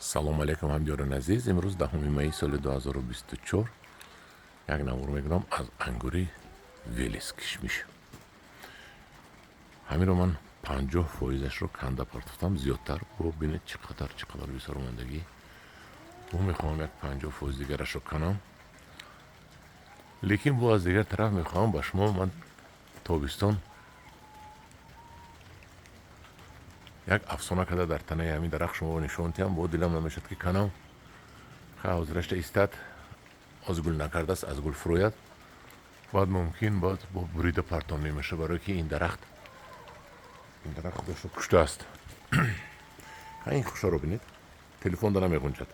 салом алейкум ҳамдиёрон азиз. имрӯз 10 майи соли 2024 як навор мегӯям аз ангури велис кишмиш. ҳамиро ман 50%-ашро канда партофтам, зиёдтар бо бинед чӣ қадар бисёр омандагӣ. бо мехоҳам як 50% дигарашро канам, лекин бо аз дигар тараф мехоҳам ба шумо ман тобистон як афсона када дар танаи ҳамин дарахт шумо нишон диҳам. бо дилам намешад ки канам, ҳозирашта истад оз гул накардааст, аз гул фурӯяд, баъд мумкин бо бурида партон мемеша, барое ки ин дарахт худашро куштааст. ин хушаро бинед, телефонда намегунҷад.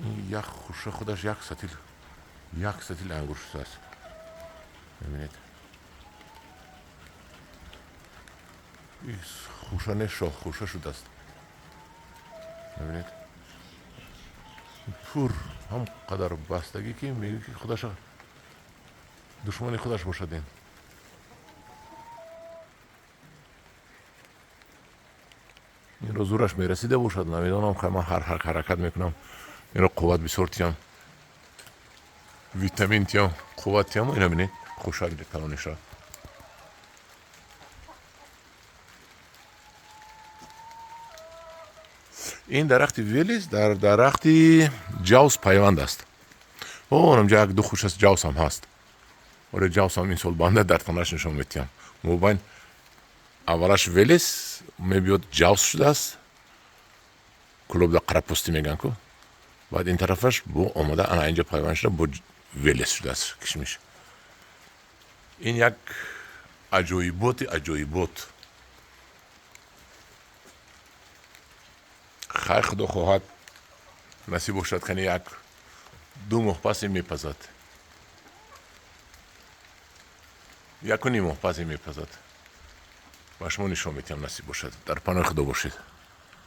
ин як хуша худаш як сатил ангур шудааст. мебинед, хуша не шох, хуша шудааст. мебинед, пур ҳам қадар бастагӣ ки мегӯ ки худаша душмани худаш бошад. инро зураш мерасида бошад, намедонам, ман ҳар ҳаракат мекунам, инро қувват бисёр тиям, витамин тиям, қувват тиям. ина бинед, хуша калониша. ин дарахти велис дар дарахти ҷавз пайванд аст. онамҷа як ду хушас ҷавзам ҳаст. оре ҷавзам ин сол банда дар танаш нишон метиҳам. мобайн аввалаш велис мебиёд ҷавз шудааст, кулобда қарапустӣ мегӯянд ку. баъд ин тарафаш бо омада ана инҷа пайванд шуда бо велис шудааст кишмиш. ин як аҷоибот. хайр худо хоҳад насиб бошад кани як 2 моҳ пасе мепазад, 1.5 моҳ пасе мепазад. ба шумо нишон метиҳам, насиб бошад. дар паноҳи худо бошед.